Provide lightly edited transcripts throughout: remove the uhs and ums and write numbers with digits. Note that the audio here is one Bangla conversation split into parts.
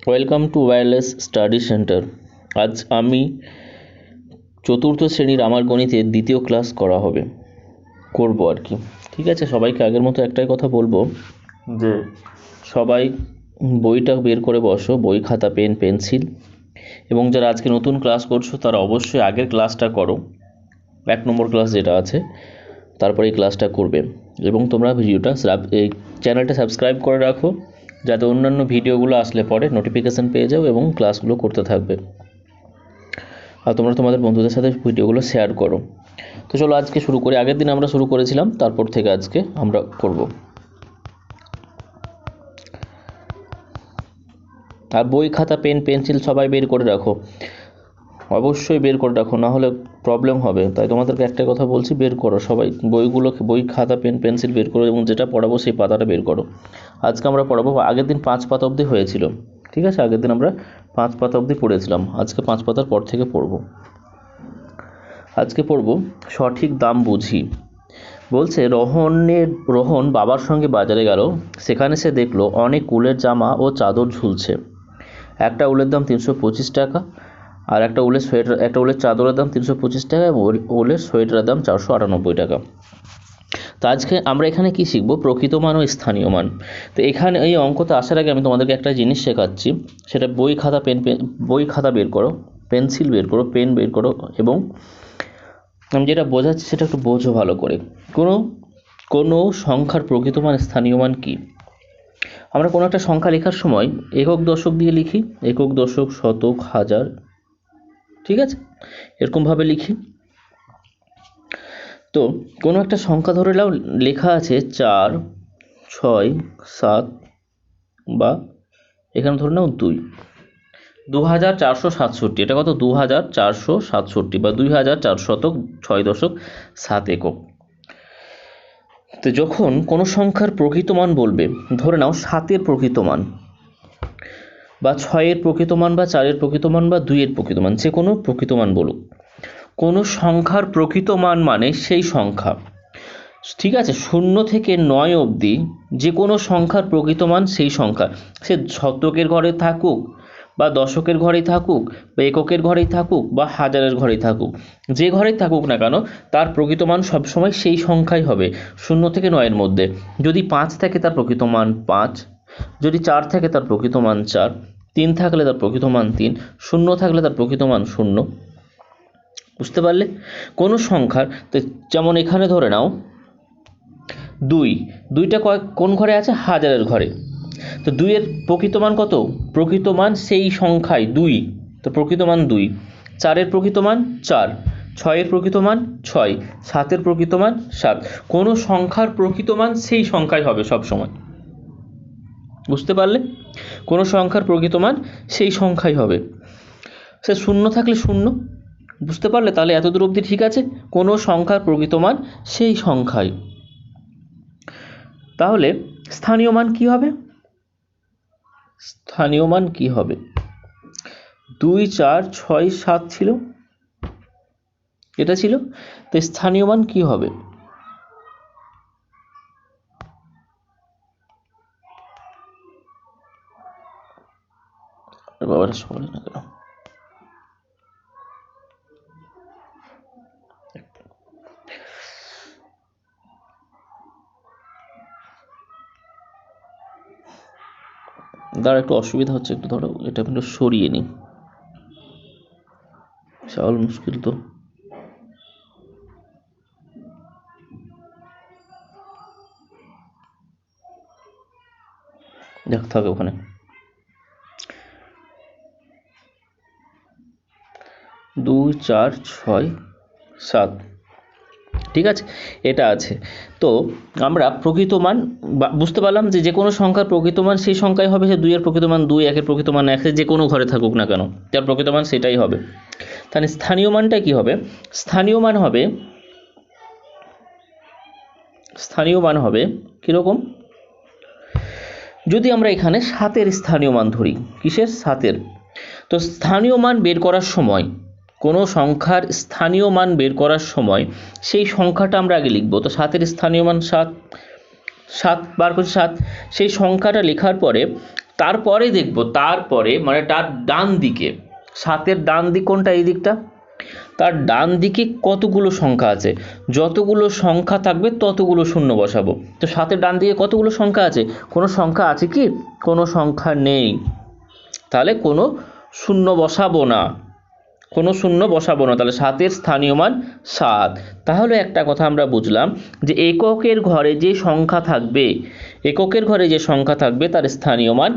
Welcome to wireless study centre. আজ আমি চতুর্থ শ্রেণীর আমার গণিতের দ্বিতীয় ক্লাস করব আর কি। ঠিক আছে, সবাইকে আগের মতো একটাই কথা বলবো যে সবাই বইটা বের করে বসো, বই খাতা পেন পেন্সিল, এবং যারা আজকে নতুন ক্লাস করছো তারা অবশ্যই আগের ক্লাসটা করো, 1 নম্বর ক্লাস যেটা আছে, তারপরে এই ক্লাসটা করবে। এবং তোমরা এই চ্যানেলটা সাবস্ক্রাইব করে রাখো, যাতে অন্যান্য ভিডিওগুলো আসলে পরে নোটিফিকেশান পেয়ে যাও এবং ক্লাসগুলো করতে থাকবে। আর তোমরা তোমাদের বন্ধুদের সাথে ভিডিওগুলো শেয়ার করো। তো চলো আজকে শুরু করি। আগের দিন আমরা শুরু করেছিলাম, তারপর থেকে আজকে আমরা করব। আর বই খাতা পেন পেন্সিল সবাই বের করে রাখো, অবশ্যই বের করে রাখো, না হলে প্রবলেম হবে। তাই তোমাদেরকে একটা কথা বলছি, বের করো সবাই বই খাতা পেন পেন্সিল বের করো, এবং যেটা পড়াবো সেই পাতাটা বের করো। আজকে আমরা পড়াবো, আগের দিন 5 পাতা অবধি হয়েছিল। ঠিক আছে, আগের দিন আমরা 5 পাতা অবধি পড়েছিলাম, আজকে 5 পাতার পর থেকে পড়ব। আজকে পড়ব সঠিক দাম বুঝি। বলছে রোহন বাবার সঙ্গে বাজারে গেল, সেখানে সে দেখলো অনেক উলের জামা ও চাদর ঝুলছে। একটা উলের দাম 325 টাকা, আর একটা উলের চাদরের দাম 325 টাকা, এবং উলের সোয়েটারের দাম 498 টাকা। তো আজকে আমরা এখানে কি শিখব? প্রকৃত মান ও স্থানীয় মান। তো এখানে এই অঙ্কতে আসার আগে আমি তোমাদেরকে একটা জিনিস শেখাচ্ছি, সেটা বই খাতা বের করো, পেন্সিল বের করো, পেন বের করো, এবং আমি যেটা বোঝাচ্ছি সেটা একটু বোঝো ভালো করে। কোনো সংখ্যার প্রকৃত মান স্থানীয় মান কি? আমরা কোনো একটা সংখ্যা লেখার সময় একক দশক দিয়ে লিখি, একক দশক শতক হাজার, ঠিক আছে, এরকমভাবে লিখি। তো কোনো একটা সংখ্যা ধরে নাও লেখা আছে 4, 6, 7, বা এখানে ধরে নাও 2467, এটা কত? 2467, বা 2406.7 একক। তো যখন কোনো সংখ্যার প্রকৃত মান বলবে, ধরে নাও 7-এর প্রকৃত মান, বা 6-এর প্রকৃত মান, বা 4-এর প্রকৃত মান, বা 2-এর প্রকৃত মান, যে কোনো প্রকৃত মান বলুক। কোনো সংখ্যার প্রকৃত মান মানে সেই সংখ্যা, ঠিক আছে, 0 থেকে 9 অবধি যে কোনো সংখ্যার প্রকৃত মান সেই সংখ্যা। সে শতকের ঘরে থাকুক, বা দশকের ঘরেই থাকুক, বা এককের ঘরেই থাকুক, বা হাজারের ঘরেই থাকুক, যে ঘরেই থাকুক না কেন, তার প্রকৃত মান সবসময় সেই সংখ্যাই হবে, 0 থেকে 9-এর মধ্যে। যদি 5 থাকে তার প্রকৃত মান 5, যদি 4 থাকে তার প্রকৃত মান 4, 3 থাকলে তার প্রকৃত মান 3, 0 থাকলে তার প্রকৃত মান 0। বুঝতে পারলে? কোনো সংখ্যার, তো যেমন এখানে ধরে নাও 2টা কোন ঘরে আছে? হাজারের ঘরে। তো 2-এর প্রকৃত মান কত? প্রকৃত মান সেই সংখ্যায় 2, তো প্রকৃত মান 2। 4-এর প্রকৃত মান 4, 6-এর প্রকৃত মান 6, 7-এর প্রকৃত মান 7। কোনো সংখ্যার প্রকৃত মান সেই সংখ্যাই হবে সব সময়। বুঝতে পারলে? কোনো সংখ্যার প্রকৃত মান সেই সংখ্যাই হবে, সে 0 থাকলে 0। বুঝতে পারলে? তাহলে এতদূর অবধি ঠিক আছে। কোনো সংখ্যার প্রকৃত মান সেই সংখ্যাই। তাহলে স্থানীয় মান কি হবে? স্থানীয় মান কি হবে? 2, 4, 6, 7 ছিল, এটা ছিল। তো স্থানীয় মান কি হবে? বাবাটা সরে না কেন? দাঁড়া, একটু অসুবিধা হচ্ছে, একটু ধরো এটা একটু সরিয়ে নিই, বিশাল মুশকিল। তো দেখ থাকে ওখানে। দুই, 4, 6, 7, ঠিক আছে, এটা আছে। তো আমরা প্রকৃত মান বুঝতে পারলাম যে কোনো সংখ্যার প্রকৃত মান সেই সংখ্যাই হবে, সে 2-এর প্রকৃত মান 2, 1-এর প্রকৃত মান 1, যে কোনো ঘরে থাকুক না কেন তার প্রকৃত মান সেটাই হবে। তাহলে স্থানীয় মানটা কি হবে? স্থানীয় মান হবে কিরকম? যদি আমরা এখানে 7-এর স্থানীয় মান ধরি, কিসের? 7-এর। তো স্থানীয় মান বের করার সময়, কোনো সংখ্যার স্থানীয় মান বের করার সময় সেই সংখ্যাটা আমরা আগে লিখব। তো 7-এর স্থানীয় মান 7 বার করছি 7, সেই সংখ্যাটা লেখার পরে তারপরে দেখব, তারপরে মানে তার ডান দিকে, 7-এর ডান দিক কোনটা, এই দিকটা, তার ডান দিকে কতগুলো সংখ্যা আছে, যতগুলো সংখ্যা থাকবে ততগুলো শূন্য বসাবো। তো 7-এর ডান দিকে কতগুলো সংখ্যা আছে, কোনো সংখ্যা আছে কি, কোনো সংখ্যা নেই, তাহলে কোনো শূন্য বসাবো না, কোনো শূন্য বসাবো না, তাহলে 7-এর স্থানীয় মান 7। তাহলে একটা কথা আমরা বুঝলাম যে এককের ঘরে যে সংখ্যা থাকবে, এককের ঘরে যে সংখ্যা থাকবে তার স্থানীয় মান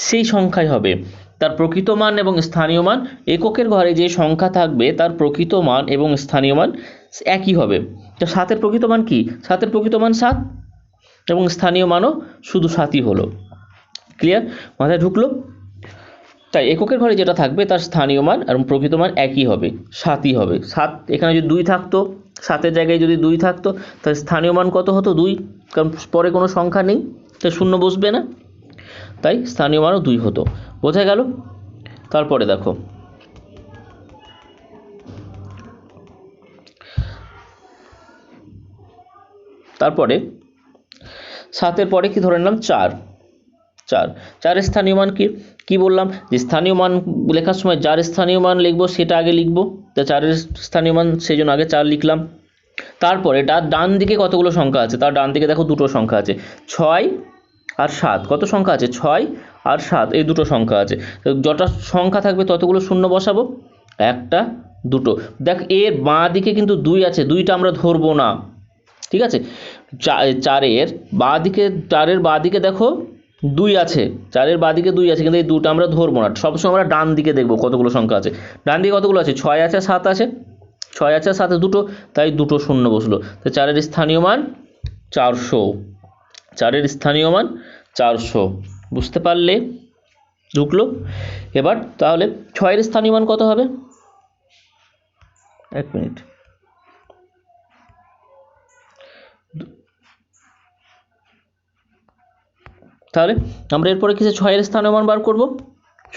সেই সংখ্যাই হবে, তার প্রকৃত মান এবং স্থানীয় মান, এককের ঘরে যে সংখ্যা থাকবে তার প্রকৃত মান এবং স্থানীয় মান একই হবে। তো 7-এর প্রকৃত মান কি, 7-এর প্রকৃত মান 7 এবং স্থানীয় মানও শুধু 7ই হলো। ক্লিয়ার, মাথায় ঢুকলো? তাই এককের ঘরে যেটা থাকবে তার স্থানীয় মান এবং প্রকৃত মান একই হবে, 7ই হবে। 7 এখানে যদি 2 থাকতো, 7-এর জায়গায় যদি 2 থাকতো, তাহলে স্থানীয় মান কত হতো, 2, কারণ পরে কোনো সংখ্যা নেই, তাই শূন্য বসবে না, তাই স্থানীয় মানও 2 হতো। বোঝা গেল? তারপরে দেখো, তারপরে 7-এর পরে কি ধরে নিলাম, 4। 4-এর স্থানীয় মান কি, কি বললাম যে স্থানীয় মান লেখার সময় যার স্থানীয় মান লিখবো সেটা আগে লিখবো, তা 4-এর স্থানীয় মান সেই জন্য আগে 4 লিখলাম। তারপরে তার ডান দিকে কতগুলো সংখ্যা আছে, তার ডান দিকে দেখো দুটো সংখ্যা আছে, 6 আর 7। কত সংখ্যা আছে, 6 আর 7, এই দুটো সংখ্যা আছে। যটা সংখ্যা থাকবে ততগুলো শূন্য বসাবো, 1টা 2টো। দেখ এর বাঁ দিকে কিন্তু 2 আছে, 2টা আমরা ধরবো না, ঠিক আছে। 4-এর বাঁ দিকে দেখো 2 আছে, 4-এর বাঁ দিকে 2 আছে, কিন্তু এই 2টা আমরা ধরবো না, সবসময় আমরা ডান দিকে দেখবো কতগুলো সংখ্যা আছে। ডান দিকে কতগুলো আছে, 6 আছে 7 আছে, 6 আছে 7 দুটো, তাই দুটো শূন্য বসলো। তো 4-এর স্থানীয় মান 400, 4-এর স্থানীয় মান 400। বুঝতে পারলে? ঢুকলো? এবার তাহলে 6-এর স্থানীয় মান কত হবে, 1 মিনিট, তাহলে আমরা এরপরে কিছু 6-এর স্থানীয় মান বার করব,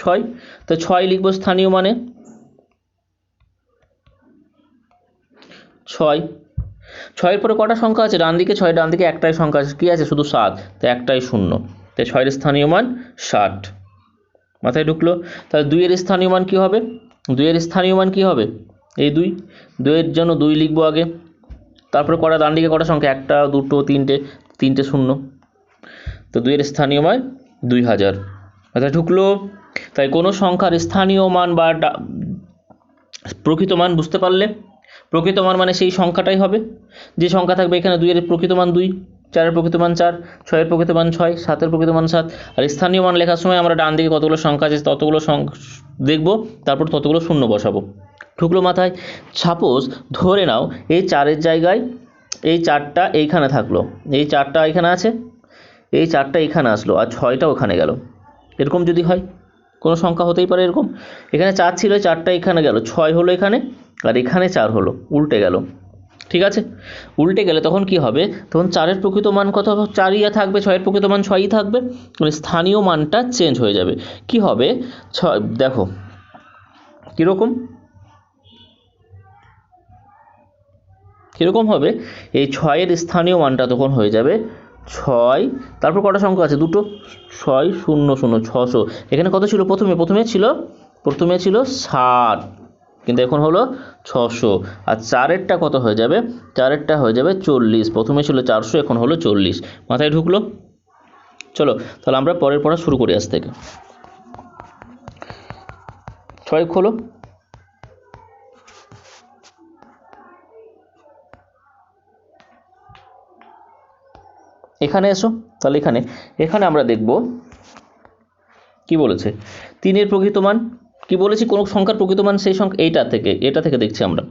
6, তো 6 লিখবো স্থানীয় মানে, 6-এর পরে কটা সংখ্যা আছে ডান দিকে, 6 ডান দিকে একটাই সংখ্যা আছে, কি আছে শুধু 7, তো একটাই শূন্য, তাই 6-এর স্থানীয় মান 60। মাথায় ঢুকলো? তাহলে 2-এর স্থানীয় মান কি হবে, 2-এর স্থানীয় মান কি হবে, এই 2-এর জন্য 2 লিখবো আগে, তারপরে কটা ডান দিকে কটা সংখ্যা, 1টা 2টো 3টে শূন্য, তো 2-এর স্থানীয় মান 2000। মাথায় ঢুকলো? তাই কোনো সংখ্যার স্থানীয় মান বা প্রকৃত মান বুঝতে পারলে, প্রকৃত মান মানে সেই সংখ্যাটাই হবে, যে সংখ্যা থাকবে এখানে 2-এর প্রকৃত মান 2, 4-এর প্রকৃত মান 4, 6-এর প্রকৃত মান 6, 7-এর প্রকৃত মান 7। আর স্থানীয় মান লেখার সময় আমরা ডান দিকে কতগুলো সংখ্যা আছে ততগুলো দেখবো, তারপর ততগুলো শূন্য বসাবো। ঢুকলো মাথায়? সাপোজ ধরে নাও এই 4-এর জায়গায় এই 4টা এইখানে থাকলো, এই 4টা এখানে আছে, এই 4টা এখানে আসলো, আর 6টা ওখানে গেল, এরকম যদি হয়, কোনো সংখ্যা হতেই পারে এরকম, এখানে 4 ছিল, 4টা এখানে গেল, 6 হলো এখানে, আর এখানে 4 হলো, উল্টে গেল, ঠিক আছে। উল্টে গেলে তখন কি হবে, তখন 4-এর প্রকৃত মান কত হবে, 4ই থাকবে, 6-এর প্রকৃত মান 6ই থাকবে, মানে স্থানীয় মানটা চেঞ্জ হয়ে যাবে। কি হবে, 6 দেখো কীরকম হবে, এই 6-এর স্থানীয় মানটা তখন হয়ে যাবে 6, তারপর কটা সংখ্যা আছে, দুটো, 6 0 0 600। এখানে কত ছিল, প্রথমে ছিল 60, কিন্তু এখন হলো 600। আর 4-এরটা কত হয়ে যাবে, 4-এরটা হয়ে যাবে 40, প্রথমে ছিল 400 এখন হলো 40। মাথায় ঢুকলো? চলো তাহলে আমরা পরের পড়া শুরু করি আজ থেকে। 6 খোলো, এখানে এসো, তাহলে এখানে আমরা দেখব কি বলেছে, 3-এর প্রকৃত মান কি বলেছি, কোন সংখ্যার প্রকৃত মান সেই সংখ্যা, এটা থেকে দেখছি আমরা,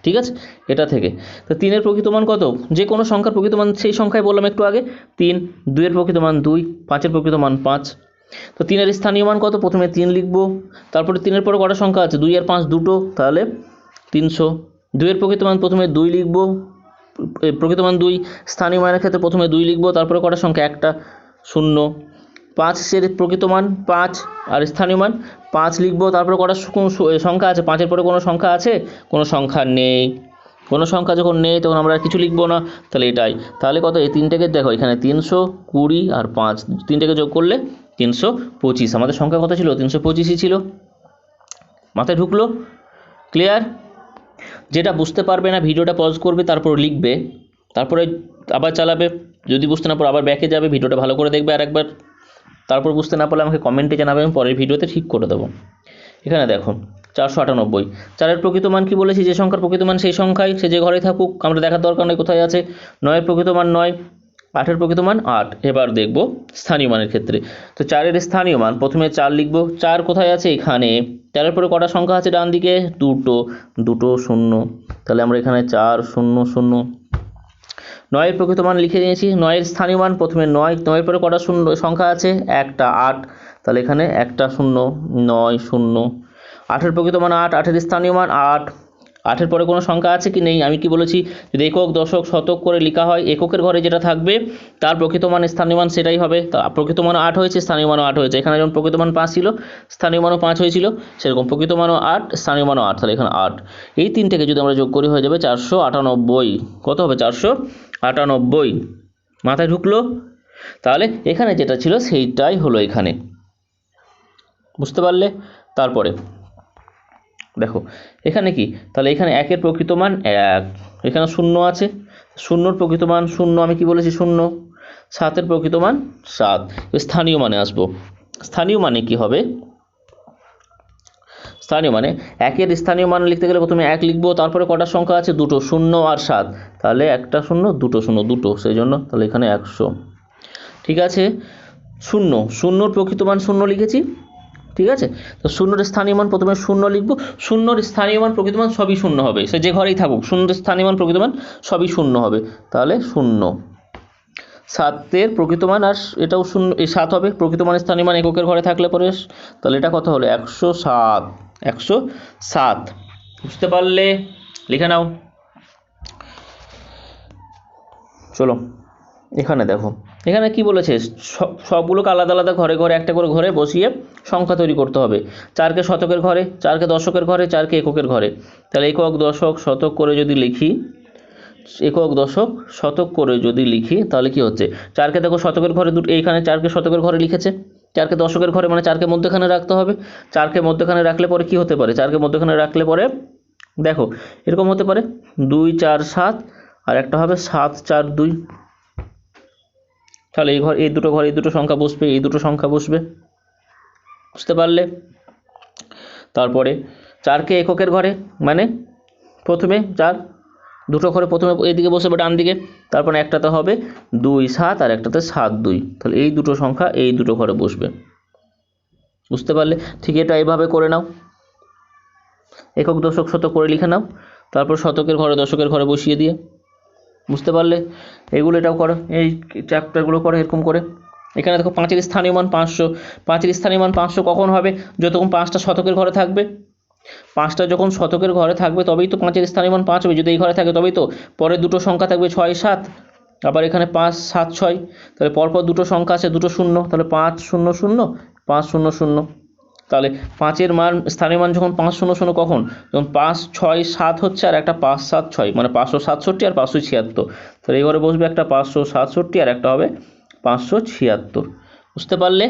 ঠিক আছে, এটা থেকে। তো 3-এর প্রকৃত মান কত, যে কোনো সংখ্যার প্রকৃত মান সেই সংখ্যায় বললাম একটু আগে 3, 2-এর প্রকৃত মান 2, 5-এর প্রকৃত মান 5। তো 3-এর স্থানীয় মান কত, প্রথমে 3 লিখবো, তারপরে 3-এর পরে কটা সংখ্যা আছে, 2 আর 5 দুটো, তাহলে 300। 2-এর প্রকৃত মান প্রথমে 2 লিখবো, প্রকৃত মান 2, স্থানীয় মানের ক্ষেত্রে প্রথমে 2 লিখবো, তারপরে কটা সংখ্যা, 1টা 0। 5-এর প্রকৃত মান 5 আর স্থানীয় মান 5 লিখবো, তারপরে কটা সংখ্যা আছে, 5-এর পরে কোনো সংখ্যা আছে, কোনো সংখ্যা নেই, কোনো সংখ্যা যখন নেই তখন আমরা কিছু লিখবো না, তাহলে এটাই। তাহলে কত, এই 3টেকে দেখো, এখানে 320 আর 5, 3টেকে যোগ করলে 325। আমাদের সংখ্যা কত ছিল? 325ই ছিল। মাথায় ঢুকলো? ক্লিয়ার? যেটা বুঝতে পারবে না ভিডিওটা পজ করবে, তারপর লিখবে, তারপরে আবার চালাবে। যদি বুঝতে না পারো আবার ব্যাকে যাবে, ভিডিওটা ভালো করে দেখবে আরেকবার, তারপর বুঝতে না পারলে আমাকে কমেন্টে জানাবে, আমি পরের ভিডিওতে ঠিক করে দেবো। এখানে দেখো 498, 4-এর প্রকৃত মান কি বলেছি? যে সংখ্যার প্রকৃত মান সেই সংখ্যায় সে যে ঘরে থাকুক, আমরা দেখার দরকার নেই কোথায় আছে। 9-এর প্রকৃত মান 9, 8-এর প্রকৃত মান 8। এবার দেখব স্থানীয় মানের ক্ষেত্রে। তো 4-এর স্থানীয় মান, প্রথমে 4 লিখব। 4 কোথায় আছে? এখানে। 4-এর পরে কটা সংখ্যা আছে ডান দিকে? দুটো শূন্য, তাহলে আমরা এখানে 4 0 0। 9-এর প্রকৃত মান লিখে নিয়েছি। 9-এর স্থানীয় মান, প্রথমে 9, 9-এর পরে কটা শূন্য সংখ্যা আছে? একটা, 8, তাহলে এখানে একটা শূন্য, 9 0। 8-এর প্রকৃত মান 8, 8-এর স্থানীয় মান 8। 8-এর পরে কোনো সংখ্যা আছে কি? নেই। আমি কি বলেছি? যদি একক, দশক, শতক করে লেখা হয়, এককের ঘরে যেটা থাকবে তার প্রকৃত মান স্থানীয় মান সেটাই হবে। তা প্রকৃত মান 8 হয়েছে, স্থানীয় মানও 8 হয়েছে। এখানে যেমন প্রকৃত মান 5 ছিল, স্থানীয় মানও 5 হয়েছিল, সেরকম প্রকৃত মানও 8, স্থানীয় মানও 8, তাহলে এখানে 8। এই তিনটেকে যদি আমরা যোগ করি হয়ে যাবে 498। কত হবে? 498। মাথায় ঢুকলো? তাহলে এখানে যেটা ছিল সেইটাই হলো এখানে। বুঝতে পারলে? তারপরে দেখো এখানে কি, তাহলে এখানে 1-এর প্রকৃত মান 1, এখানে 0 আছে, 0-এর প্রকৃত মান 0, আমি কি বলেছি? 0। 7-এর প্রকৃত মান 7। স্থানীয় মানে আসবো। স্থানীয় মানে কি হবে? স্থানীয় মানে 1-এর স্থানীয় মান লিখতে গেলে প্রথমে 1 লিখবো, তারপরে কটা সংখ্যা আছে? দুটো, 0 আর 7, তাহলে একটা 0 দুটো 0, দুটো, সেই জন্য তাহলে এখানে 100। ঠিক আছে? 0-0-এর প্রকৃত মান 0 লিখেছি, ঠিক আছে? তো 0-এর স্থানীয় মান প্রথমে 0 লিখবো। 0-এর স্থানীয় মান প্রকৃত মান সবই 0 হবে, সে যে ঘরেই থাকুক 0-এর স্থানীয় মান প্রকৃত মান সবই 0 হবে, তাহলে 0। 7-এর প্রকৃত মান, আর এটাও 0, এই 7 হবে প্রকৃত মান স্থানীয় মান এককের ঘরে থাকলে পরে, তাহলে এটা কত হলো? 107। 107। বুঝতে পারলে? লিখে নাও। চলো এখানে দেখো, এখানে কি বলেছে? সবগুলোকে আলাদা আলাদা ঘরে ঘরে একটা করে ঘরে বসিয়ে সংখ্যা তৈরি করতে হবে। 4-কে শতকের ঘরে, 4-কে দশকের ঘরে, 4-কে এককের ঘরে। তাহলে একক, দশক, শতক করে যদি লিখি, একক, দশক, শতক করে যদি লিখি, তাহলে কি হচ্ছে? 4-কে দেখো শতকের ঘরে দুটো, এইখানে 4-কে শতকের ঘরে লিখেছে। 4-কে দশকের ঘরে মানে 4-কে মধ্যখানে রাখতে হবে। 4-কে মধ্যখানে রাখলে পরে কি হতে পারে? 4-কে মধ্যখানে রাখলে পরে দেখো এরকম হতে পারে 2 4 7, আর একটা হবে 7 4 2। তাহলে এই দুটো ঘরে এই দুটো সংখ্যা বসবে, এই দুটো সংখ্যা বসবে। বুঝতে পারলে? তারপরে 4-কে এককের ঘরে মানে প্রথমে 4, দুটো ঘরে প্রথমে এইদিকে বসবে ডান দিকে, তারপরে একটাতে হবে 2 7 আর একটাতে 7 2, তাহলে এই দুটো সংখ্যা এই দুটো ঘরে বসবে। বুঝতে পারলে? ঠিক এটা এইভাবে করে নাও, একক, দশক, শতক করে লিখে নাও, তারপর শতকের ঘরে দশকের ঘরে বসিয়ে দিয়ে। বুঝতে পারলে? এগুলো এটাও করো, এই চ্যাপ্টারগুলো করো এরকম করে। এখানে দেখো 5-এর স্থানীয় মান 500। 5-এর স্থানীয় মান 500 কখন হবে? যতক্ষণ 5টা শতকের ঘরে থাকবে। 5টা যখন শতকের ঘরে থাকবে তবেই তো 5-এর স্থানীয় মান 5 হবে। যদি এই ঘরে থাকে তবেই তো। পরে দুটো সংখ্যা থাকবে 6 7, আবার এখানে 5 7 6, তাহলে পরপর দুটো সংখ্যা আছে, দুটো শূন্য, তাহলে 5 0 0 5 0 0। তাহলে 5-এর মান স্থানীয় মান যখন 5 0 0 কখন? যখন 5 6 7 হচ্ছে আর একটা 5 7 6, মানে 567 আর 576। তাহলে এই ঘরে বসবে একটা 567 আর একটা হবে 576। বুঝতে পারলে?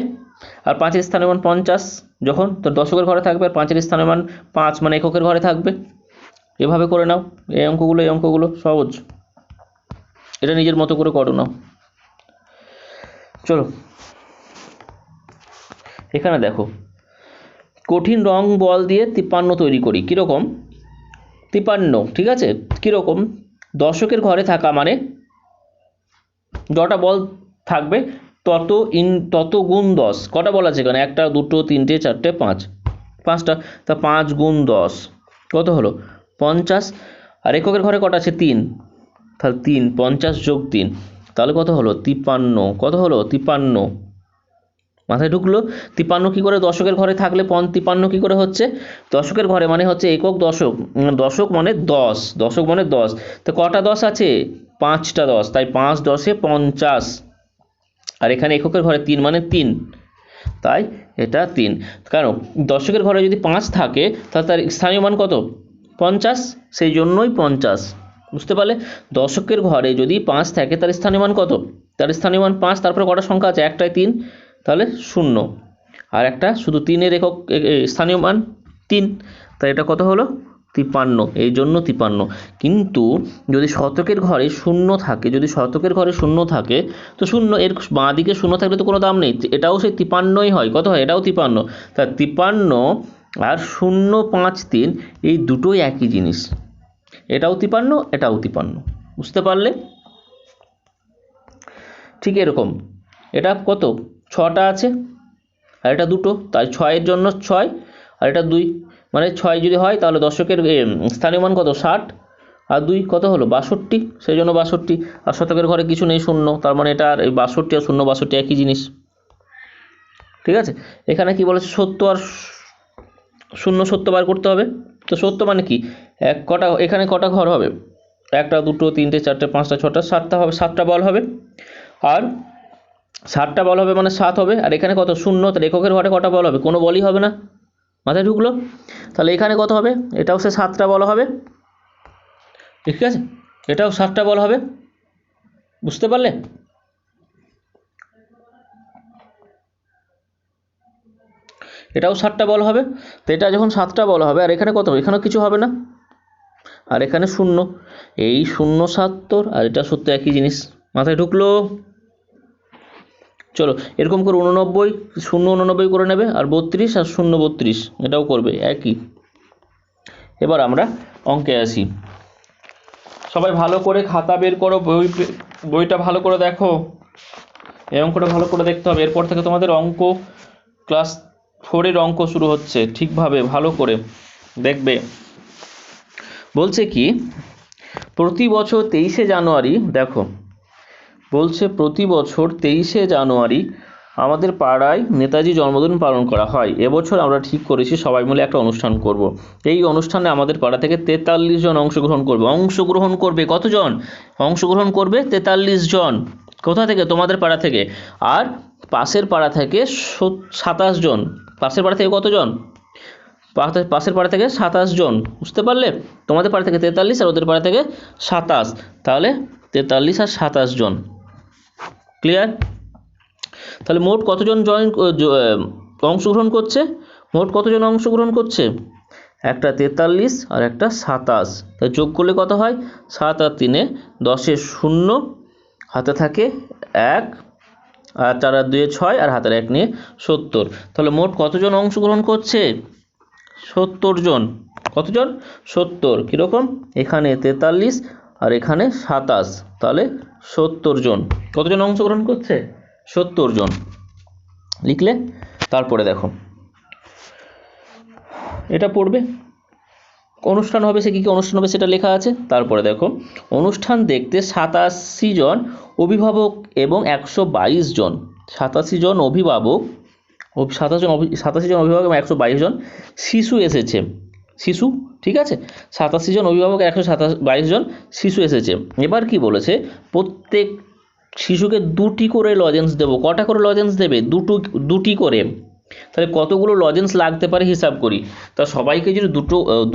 আর 5-এর স্থানীয় মান 50 যখন, তো দশকের ঘরে থাকবে, আর 5-এর স্থানীয় মান 5 মানে এককের ঘরে থাকবে। এভাবে করে নাও এই অঙ্কগুলো সহজ, এটা নিজের মতো করে করো নাও। চলো এখানে দেখো, কঠিন রং বল দিয়ে 53 তৈরি করি। কীরকম? 53, ঠিক আছে? কীরকম? দশকের ঘরে থাকা মানে যটা বল থাকবে তত গুণ 10। কটা বল আছে এখানে? 1 2 3 4 5, 5টা, তা 5 গুণ 10 কত হলো? 50। আর এককের ঘরে কটা আছে? 3, তাহলে 3 50 যোগ 3, তাহলে কত হলো? 53। কত হলো? 53। মাথায় ঢুকলো? 53 কি করে দশকের ঘরে থাকলে 53 কি করে হচ্ছে? দশকের ঘরে মানে হচ্ছে একক, দশক, দশক মানে 10, দশক মানে 10, তো কটা 10 আছে? 5টা 10, তাই 5 10 50। আর এখানে এককের ঘরে 3 মানে 3, তাই এটা 3। কারণ দশকের ঘরে যদি 5 থাকে তাহলে তার স্থানীয় মান কত? 50, সেই জন্যই 50। বুঝতে পারলে? দশকের ঘরে যদি 5 থাকে তার স্থানীয় মান কত? তার স্থানীয় মান 5, তারপরে কটা সংখ্যা আছে? একটাই 3, তাহলে 0, আর একটা শুধু 3-এর একক স্থানীয় মান 3, তাই এটা কত হলো 53, এই জন্য 53। কিন্তু যদি শতকের ঘরে 0 থাকে, যদি শতকের ঘরে 0 থাকে তো 0 এর বাঁ দিকে 0 থাকলে তো কোনো দাম নেই, এটাও সেই 53ই হয়। কত হয়? এটাও 53। তা 53 আর 053 এই দুটোই একই জিনিস, এটাও 53 এটাও 53। বুঝতে পারলে? ঠিক এরকম এটা কত 6টা আছে আর এটা 2টো, তাই 6-এর জন্য 6 আর এটা 2, মানে 6 যদি হয় তাহলে দশকের স্থানীয় মান কত 60 আর 2 কত হলো 62, সেই জন্য 62। আর শতকের ঘরে কিছু নেই 0, তার মানে এটা আর 62 আর 0 একই জিনিস। ঠিক আছে, এখানে কি বলেছে 70 আর 0 বার করতে হবে। তো 70 মানে কি কটা, এখানে কটা ঘর হবে? 1টা 2টো 3টে 4টে 5টা 6টা 7টা হবে, 7টা বল হবে। আর 7টা বল হবে মানে 7 হবে। আর এখানে কত 0, তাহলে এককের ঘরে কটা বল হবে? কোনো বলই হবে না। মাথায় ঢুকলো? তাহলে এখানে কত হবে? এটাও সে 7টা বল হবে। ঠিক আছে, এটাও 7টা বল হবে। বুঝতে পারলে? এটাও 7টা বল হবে। তো এটা যখন 7টা বল হবে আর এখানে কত হবে? এখানেও কিছু হবে না, আর এখানে 0, এই 0 70 আর এটা 70 একই জিনিস। মাথায় ঢুকলো? চলো এরকম করে 89 0 89 করে নেবে, আর 32 আর 0 32 এটাও করবে একই। এবার আমরা অঙ্কে আসি। সবাই ভালো করে খাতা বের করো, বইটা ভালো করে দেখো, এই অঙ্কটা ভালো করে দেখতে হবে। এরপর থেকে তোমাদের অঙ্ক ক্লাস 4-এর অঙ্ক শুরু হচ্ছে, ঠিকভাবে ভালো করে দেখবে। বলছে কি প্রতি বছর 23শে জানুয়ারি, দেখো বলছে প্রতি বছর 23শে জানুয়ারি আমাদের পাড়ায় নেতাজি জন্মদিন পালন করা হয়। এবছর আমরা ঠিক করেছি সবাই মিলে একটা অনুষ্ঠান করব। এই অনুষ্ঠানে আমাদের পাড়া থেকে 43 জন অংশগ্রহণ করবে। কতজন অংশগ্রহণ করবে? 43 জন। কোথা থেকে? তোমাদের পাড়া থেকে। আর পাশের পাড়া থেকে 27 জন। পাশের পাড়া থেকে কতজন? পাশের পাড়া থেকে 27 জন। বুঝতে পারলে? তোমাদের পাড়া থেকে 43 আর ওদের পাড়া থেকে 27, তাহলে 43 আর 27 জন। ক্লিয়ার? তাহলে মোট কতজন অংশগ্রহণ করছে? মোট কতজন অংশগ্রহণ করছে? একটা 43 আর একটা 27, তাই যোগ করলে কত হয়? 7 আর 3 10 0, হাতে থাকে 1, আর 4 আর 2 6, আর হাতের 1 নিয়ে 70। তাহলে মোট কতজন অংশগ্রহণ করছে? 70 জন। কতজন? 70। কীরকম? এখানে 43 আর এখানে 27, তাহলে 70 জন। কতজন অংশগ্রহণ করছে? 70 জন। লিখলে? তারপরে দেখো এটা পড়বে, অনুষ্ঠান হবে, সে কী কী অনুষ্ঠান হবে সেটা লেখা আছে। তারপরে দেখো অনুষ্ঠান দেখতে 87 জন অভিভাবক এবং 122 জন, 87 জন অভিভাবক, 87 জন অভিভাবক এবং 122 জন শিশু এসেছে। শিশু, ঠিক আছে, 87 জন অভিভাবক 122 জন শিশু এসেছে। এবার কি বলেছে? প্রত্যেক শিশুকে 2টি করে লজেন্স দেবো। কটা করে লজেন্স দেবে? 2টি করে। তাহলে কতগুলো লজেন্স লাগতে পারে হিসাব করি। তা সবাইকে যদি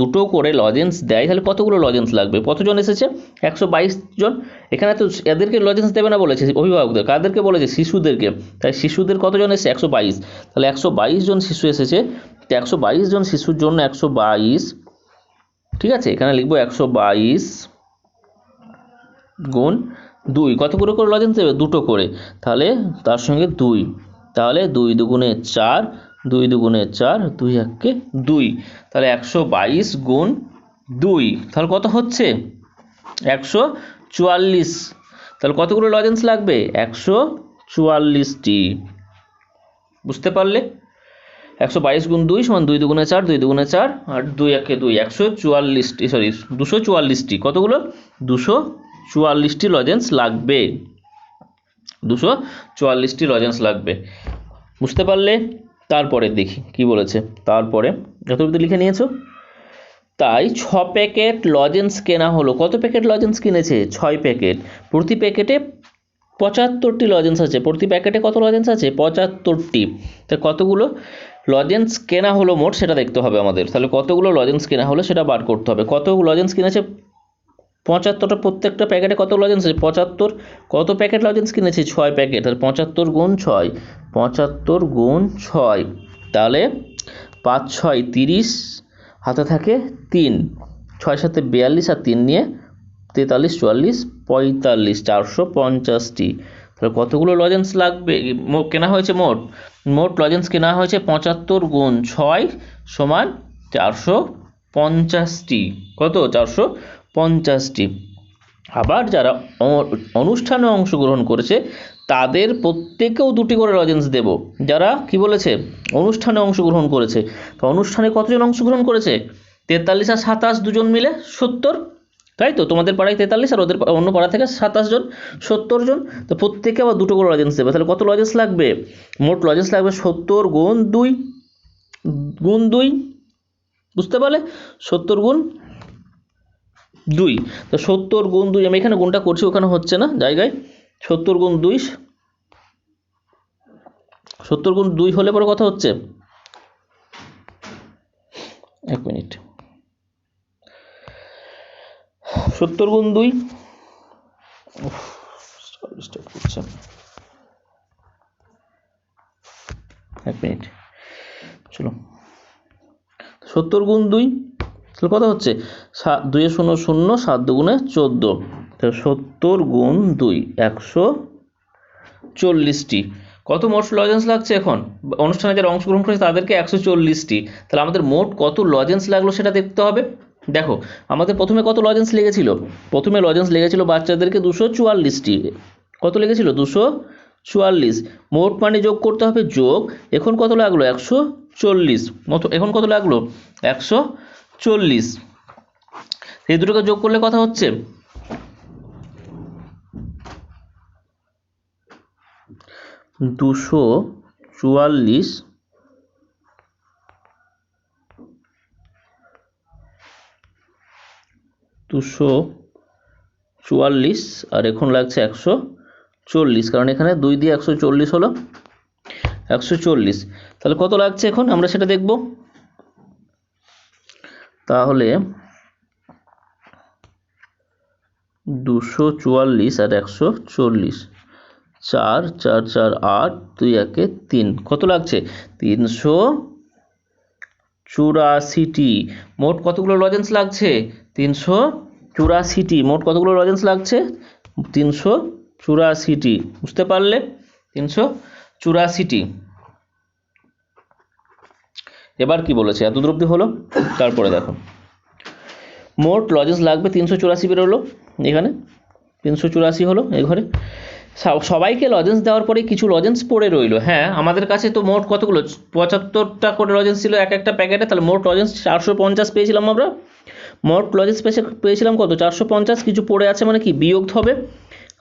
দুটো করে লজেন্স দেয় তাহলে কতগুলো লজেন্স লাগবে? কতজন এসেছে? 122 জন। এখানে তো এদেরকে লজেন্স দেবে না বলেছে, অভিভাবকদের। কাদেরকে বলেছে? শিশুদেরকে। তাই শিশুদের কতজন এসেছে? 122। তাহলে 122 জন শিশু এসেছে। 122 জন শিশুর জন্য 122, ঠিক আছে, এখানে লিখবো 122 গুণ 2। কতগুলো করে লজেন্স দেবে? 2টো করে। তাহলে তার সঙ্গে 2, তাহলে 2 দুগুণে 4, 2 দুগুণে 4, 2 1 2। তাহলে 122 গুণ 2, তাহলে কত হচ্ছে? 144। তাহলে কতগুলো লজেন্স লাগবে? 144টি। বুঝতে পারলে? 122 গুণ 2 সমান 2 দুগুণে 4, 2 দুগুণে 4 আর 2 1 2, 144টি, সরি 244টি। কতগুলো? 244টি লজেন্স লাগবে। 244টি লজেন্স লাগবে। বুঝতে পারলে? তারপরে দেখি কি বলেছে। তারপরে যতটুকু লিখে নিয়েছো। তাই 6 প্যাকেট লজেন্স কেনা হলো। কত প্যাকেট লজেন্স কিনেছে? 6 প্যাকেট। প্রতি প্যাকেটে 75টি লজেন্স আছে। প্রতি প্যাকেটে কত লজেন্স আছে? 75টি। তা কতগুলো লজেন্স কেনা হলো মোট সেটা দেখতে হবে আমাদের। তাহলে কতগুলো লজেন্স কেনা হলো সেটা বার করতে হবে। কত লজেন্স কিনেছে? 75টা, প্রত্যেকটা প্যাকেটে কত লজেন্স আছে? 75। কত প্যাকেট লজেন্স কিনেছি? 6 প্যাকেট। তাহলে 75 গুণ 6, 75 গুণ 6, তাহলে 5 6 30, হাতে থাকে 3, 6 7 42 আর 3 নিয়ে 43 44 45, 450টি। তাহলে কতগুলো লজেন্স লাগবে কেনা হয়েছে? মোট লজেন্স কেনা হয়েছে 75 গুণ 6 সমান 450টি। কত? 450টি। আবার যারা অনুষ্ঠানে অংশগ্রহণ করেছে তাদের প্রত্যেকেও 2টি করে লজেন্স দেব। যারা কি বলেছে? অনুষ্ঠানে অংশগ্রহণ করেছে। তো অনুষ্ঠানে কতজন অংশগ্রহণ করেছে? 43 আর 27 দুজন মিলে 70, তাই তো? তোমাদের পাড়ায় 43 আর ওদের অন্য পাড়া থেকে 27 জন, 70 জন। তো প্রত্যেকে আবার 2টো করে লজেন্স দেবে। তাহলে কত লজেন্স লাগবে? মোট লজেন্স লাগবে 70 গুণ 2, বুঝতে পারলে? 70 গুণ 2। তো 70 গুণ 2, আমি এখানে গুণটা করছি, ওখানে হচ্ছে না জায়গায়। 70 গুণ 2, 70 গুণ 2 হলে পরে কথা হচ্ছে, 1 মিনিট, 70 গুণ 2, স্টার্ট করছে, 1 মিনিট, চলো। 70 গুণ 2 তাহলে কত হচ্ছে? 2 0 0, 7 দুগুণে 14। তাহলে 70 গুণ 2 140টি। কত মোট লজেন্স লাগছে এখন? অনুষ্ঠানে যারা অংশগ্রহণ করেছে তাদেরকে 140টি। তাহলে আমাদের মোট কত লজেন্স লাগলো সেটা দেখতে হবে। দেখো আমাদের প্রথমে কত লজেন্স লেগেছিল? প্রথমে লজেন্স লেগেছিল বাচ্চাদেরকে 244টি। কত লেগেছিল? 244। মোট মানে যোগ করতে হবে, যোগ, এখন কত লাগলো? 140। এখন কত লাগলো? 140। এই দুটোকে যোগ করলে কথা হচ্ছে 244, 244 আর এখন লাগছে 140, কারণ এখানে 2 দিয়ে 140 হলো 140। তাহলে কত লাগছে এখন আমরা সেটা দেখব। তাহলে 244 আর 140, 4 4 4 8, 2 1 3, কত লাগছে? 384টি। মোট কতগুলো লজেন্স লাগছে? 384টি। মোট কতগুলো লজেন্স লাগছে? 384টি। বুঝতে পারলে? 384টি। এবার কি বলেছে? এত দ্রব্য হলো। তারপরে দেখো মোট লজেন্স লাগবে 384 বেরোলো, এখানে 384 হলো এই ঘরে। সবাইকে লজেন্স দেওয়ার পরে কিছু লজেন্স পড়ে রইলো। হ্যাঁ, আমাদের কাছে তো মোট কতগুলো? 75টা করে লজেন্স ছিল এক একটা প্যাকেটে। তাহলে মোট লজেন্স 450 পেয়েছিলাম আমরা। মোট লজেন্স পেয়েছিলাম কত? 450। কিছু পড়ে আছে মানে কি? বিয়োগ হবে।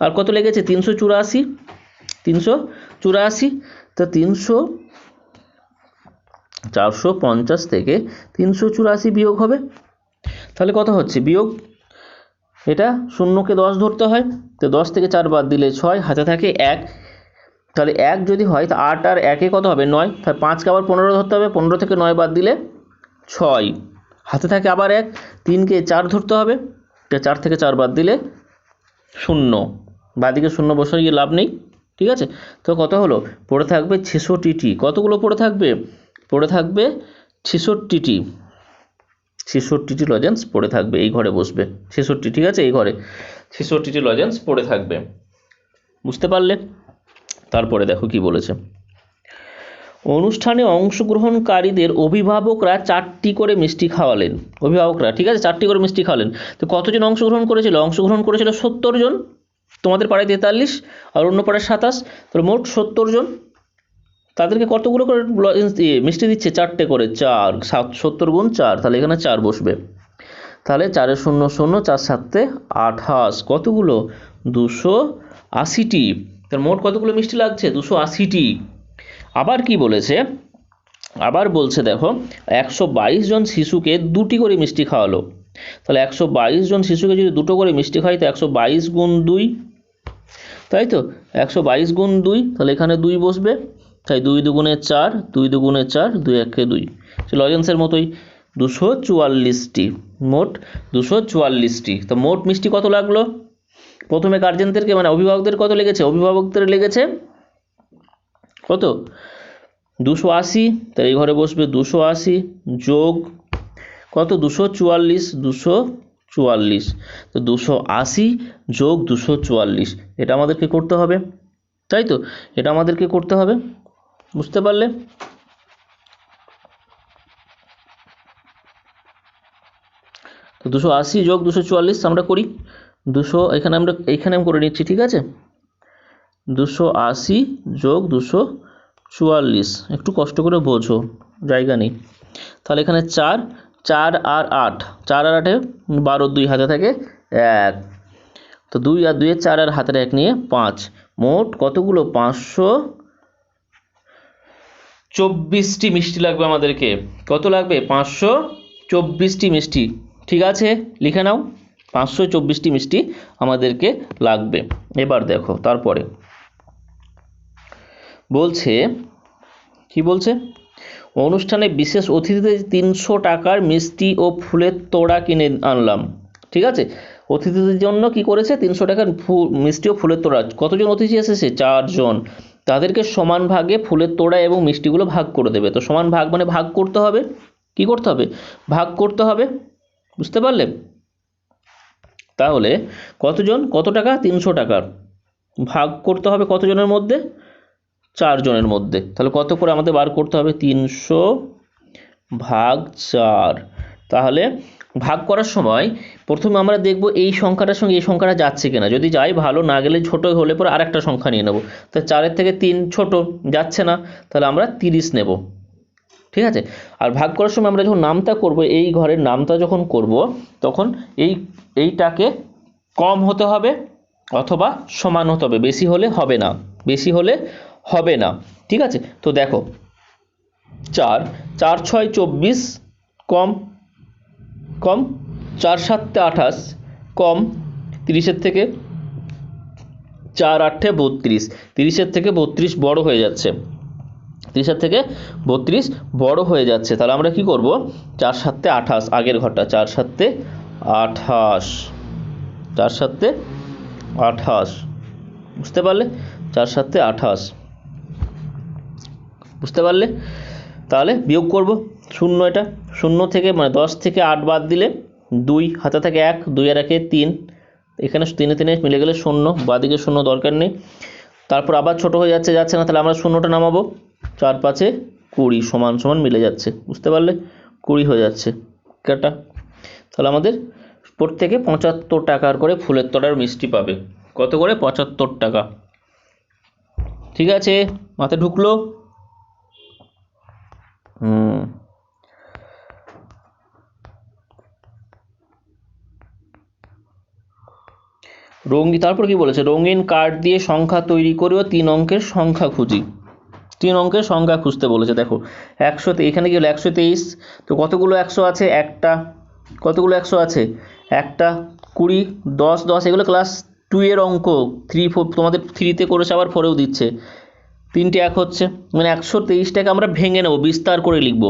আর কত লেগেছে? 384। 384। তো 450 থেকে 384 বিয়োগ হবে। তাহলে কত হচ্ছে বিয়োগ? এটা শূন্যকে 10 ধরতে হয়। তো 10 থেকে 4 বাদ দিলে 6, হাতে থাকে 1। তাহলে 1 যদি হয় তো 8 আর 1 কত হবে? 9। তাহলে 5কে আবার 15 ধরতে হবে। 15 থেকে 9 বাদ দিলে 6, হাতে থাকে আবার 1। 3কে 4 ধরতে হবে। তো 4 থেকে 4 বাদ দিলে 0, বাদিকে 0 বসাই গিয়ে লাভ নেই, ঠিক আছে? তো কত হলো? পড়ে থাকবে 66টি। কতগুলো পড়ে থাকবে? পড়ে থাকবে 66টি। 66টি লজেন্স পড়ে থাকবে, এই ঘরে বসবে 66, ঠিক আছে? এই ঘরে 66টি লজেন্স পড়ে থাকবে। বুঝতে পারলে? তারপরে দেখো কি বলেছে। অনুষ্ঠানে অংশগ্রহণকারীদের অভিভাবকরা 4টি করে মিষ্টি খাওয়ালেন। অভিভাবকরা, ঠিক আছে, 4টি করে মিষ্টি খাওয়ালেন। তো কতজন অংশগ্রহণ করেছিল? অংশগ্রহণ করেছিল 70 জন। তোমাদের পাড়ায় 43 আর অন্য পাড়ায় 27, তাহলে মোট 70 জন। তাদেরকে কতগুলো করে মিষ্টি দিচ্ছে? 4টে করে। 4 70 গুণ 4, তাহলে এখানে 4 বসবে। তাহলে 4 0 0, 4 7 28, কতগুলো? 280টি। তার মোট কতগুলো মিষ্টি লাগছে? 280টি। আবার কি বলেছে? আবার বলছে দেখো 122 জন শিশুকে 2টি করে মিষ্টি খাওয়ালো। তাহলে 122 জন শিশুকে যদি 2টো করে মিষ্টি খাওয়াই তো 122 গুণ 2, তাই তো? 122 গুণ 2, তাহলে এখানে 2 বসবে। তাই 2 দুগুণে 4, 2 দুগুণে 4, 2 1 2। লজেন্সের মতোই 244টি, মোট 244টি। তো মোট মিষ্টি কত লাগলো? প্রথমে গার্জেনদেরকে মানে অভিভাবকদের কত লেগেছে? অভিভাবকদের লেগেছে কত? 280। তাই এই ঘরে বসবে 280 যোগ কত? 244, 244। তো 280 যোগ 244 এটা আমাদেরকে করতে হবে, তাই তো? এটা আমাদেরকে করতে হবে, বুঝতে পারলে? তো 280 যোগ 244 আমরা করি। 200 এখানে আমি করে নিচ্ছি, ঠিক আছে? 280 যোগ 244, একটু কষ্ট করে বোঝো, জায়গা নেই। তাহলে এখানে 4 আর 8, 4 আর 8-এ 12, 2 হাতে থাকে 1। তো 2 আর 2-এ 4 আর হাতের 1 নিয়ে 5, মোট কতগুলো? 524টি মিষ্টি লাগবে আমাদেরকে। কত লাগবে? 524টি মিষ্টি, ঠিক আছে? লিখে নাও, 524টি মিষ্টি আমাদেরকে লাগবে। এবার দেখো তারপরে বলছে, কি বলছে? অনুষ্ঠানে বিশেষ অতিথিদের 300 টাকার মিষ্টি ও ফুলের তোড়া কিনে আনলাম, ঠিক আছে? অতিথিদের জন্য কি করেছে? 300 টাকার মিষ্টি ও ফুলের তোড়া। কতজন অতিথি এসেছে? 4 জন। তাদেরকে সমান ভাগে ফুলের তোড়া এবং মিষ্টিগুলো ভাগ করে দেবে। তো সমান ভাগ মানে ভাগ করতে হবে। কি করতে হবে? ভাগ করতে হবে, বুঝতে পারলে? তাহলে কতজন, কত টাকা? 300 টাকার ভাগ করতে হবে কতজনের মধ্যে? 4 জনের মধ্যে। তাহলে কত করে আমাদের বার করতে হবে? 300 ভাগ 4। তাহলে ভাগ করার সময় প্রথমে আমরা দেখব এই সংখ্যাটার সঙ্গে এই সংখ্যাটা যাচ্ছে কিনা। যদি যায় ভালো, না গেলে ছোট হলে পরে আরেকটা সংখ্যা নিয়ে নেব। তো 4-এর থেকে 3 ছোট, যাচ্ছে না, তাহলে আমরা 30 নেব, ঠিক আছে? আর ভাগ করার সময় আমরা যখন নামতা করব, এই ঘরের নামতা যখন করব, তখন এইটাকে কম হতে হবে অথবা সমান হতে হবে, বেশি হলে হবে না, বেশি হলে হবে না, ঠিক আছে? তো দেখো 4 4 6 24 কম, 4 7 28 কম 30-এর থেকে, 4 8 32, 30-এর থেকে 32 বড় হয়ে যাচ্ছে, 30-এর থেকে 32 বড় হয়ে যাচ্ছে। তাহলে আমরা কি করব? 4 7 28, আগের ঘরটা 4 7 28, 4 7 28, বুঝতে পারলে? 4 7 28, বুঝতে পারলে? তাহলে বিয়োগ করব শূন্য, এটা শূন্য থেকে মানে 10 থেকে 8 বাদ দিলে 2 হাতে থাকে 1, 2 আর 1 3, এখানে 3 3 মিলে গেলে 0, বাদিকে 0 দরকার নেই। তারপর আবার ছোট হয়ে যাচ্ছে না, তাহলে আমরা শূন্যটা নামাবো। 4 5 20 সমান সমান মিলে যাচ্ছে, বুঝতে পারলে? 20 হয়ে যাচ্ছে কাটা। তাহলে আমাদের প্রত্যেকে 75 টাকার করে ফুলের তোড়ার মিষ্টি পাবে। কত করে? 75 টাকা, ঠিক আছে? মাথায় ঢুকলো? তারপর কি বলেছে? রঙিন কার্ড দিয়ে সংখ্যা তৈরি করেও 3 অঙ্কের সংখ্যা খুঁজি। 3 অঙ্কের সংখ্যা খুঁজতে বলেছে। দেখো 100, এখানে কি হলো? 123। তো কতগুলো 100 আছে? একটা। কতগুলো 100 আছে? একটা। 20 10 10, এগুলো ক্লাস 2 এর অঙ্ক। 3 4 তোমাদের 3-তে করেছে, আবার 4-এও দিচ্ছে। 3টে 1 হচ্ছে, মানে 123টাকে আমরা ভেঙে নেব, বিস্তার করে লিখব,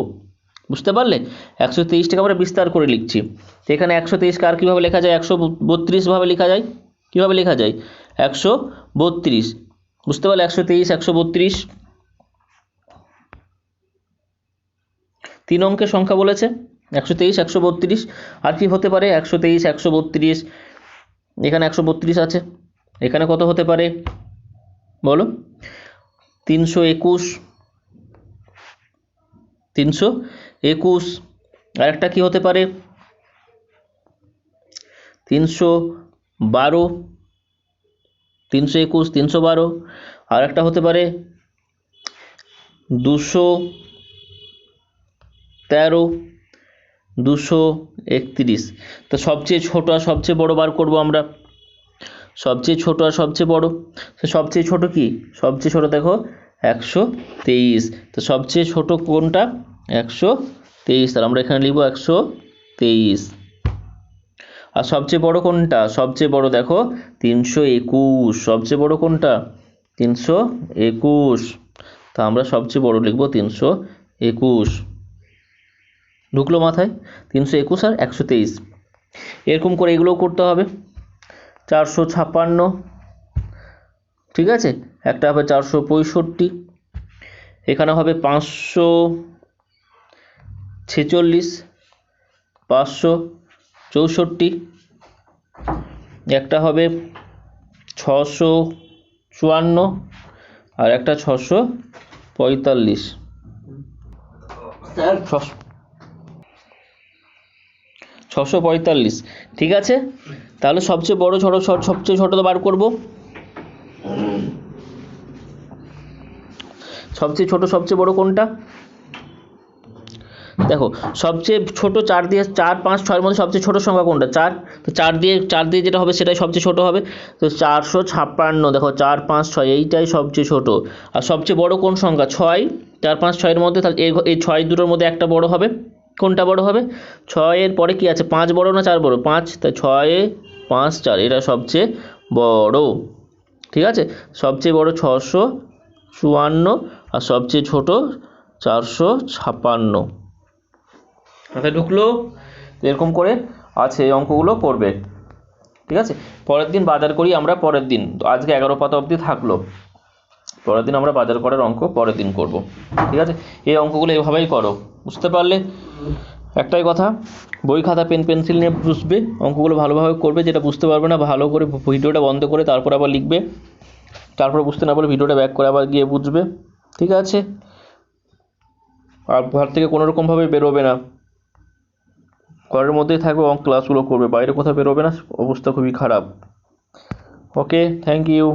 বুঝতে পারলে? 123টাকে আমরা বিস্তার করে লিখছি। তো এখানে 123কে আর কীভাবে লেখা যায়? 132 ভাবে লেখা যায়। কীভাবে লেখা যায়? 132, বুঝতে পারলে? 123 132 3 অঙ্কের সংখ্যা বলেছে। 123 132, আর কি হতে পারে? 123 132, এখানে 132 আছে, এখানে কত হতে পারে বলো? 321, 321। আর একটা কি হতে পারে? 312, 321 312। আর একটা হতে পারে 213, 231। তো সবচেয়ে ছোট আর সবচেয়ে বড় বার করব আমরা। সবচেয়ে ছোট আর সবচেয়ে বড়, তো সবচেয়ে ছোট কি? সবচেয়ে ছোট দেখো 123। তো সবচেয়ে ছোট কোনটা? 123, তাহলে আমরা এখানে লিখব 123। আর সবচেয়ে বড় কোনটা? সবচেয়ে বড় দেখো 321। সবচেয়ে বড় কোনটা? 321। তা আমরা সবচেয়ে বড় লিখব 321। ঢুকলো মাথায়? 321 আর 123 এরকম করে এগুলোও করতে হবে। 456, ঠিক আছে, একটা হবে 465, এখানে হবে 546, 564, একটা হবে 654 আর একটা 645, 645, ঠিক আছে। তাহলে সবচেয়ে বড় সবচেয়ে ছোট তো বার করব। সবচেয়ে ছোট সবচেয়ে বড় কোনটা? দেখো সবচেয়ে ছোট 4 দিয়ে 4, 5, 6 এর মধ্যে সবচেয়ে ছোট সংখ্যা কোনটা? 4। তো 4 দিয়ে যেটা হবে সেটাই সবচেয়ে ছোট হবে। তো 456, দেখো 4, 5, 6 এইটাই সবচেয়ে ছোট। আর সবচেয়ে বড় কোন সংখ্যা? 6। 4, 5, 6 এর মধ্যে, তাহলে এই 6 দুটোর মধ্যে একটা বড় হবে। কোনটা বড় হবে? 6 এর পরে কি আছে? 5 বড় না 4 বড়? 5। তাই 6, 5, 4 এটা সবচেয়ে বড়, ঠিক আছে। সবচেয়ে বড় 654 আর সবচেয়ে ছোট 456। মাথায় ঢুকলো? এরকম করে আছে এই অঙ্কগুলো করবে, ঠিক আছে। পরের দিন বাজার করি আমরা, পরের দিন। আজকে 11 পাতা অবধি থাকলো, পরের দিন আমরা বাজার করার অঙ্ক পরের দিন করব, ঠিক আছে। এই অঙ্কগুলো এভাবেই করো, বুঝতে পারলে? একটাই কথা, বই খাতা পেন পেন্সিল নিয়ে বুঝবে, অঙ্কগুলো ভালোভাবে করবে। যেটা বুঝতে পারবে না ভালো করে ভিডিওটা বন্ধ করে তারপর আবার লিখবে, তারপরে বুঝতে না পারলে ভিডিওটা ব্যাক করে আবার গিয়ে বুঝবে, ঠিক আছে। আর ঘর থেকে কোনো রকমভাবে বেরোবে না, ঘরের মধ্যেই থাকবে এবং ক্লাসগুলো করবে, বাইরে কোথাও বেরোবে না, অবস্থা খুবই খারাপ। ওকে, থ্যাংক ইউ।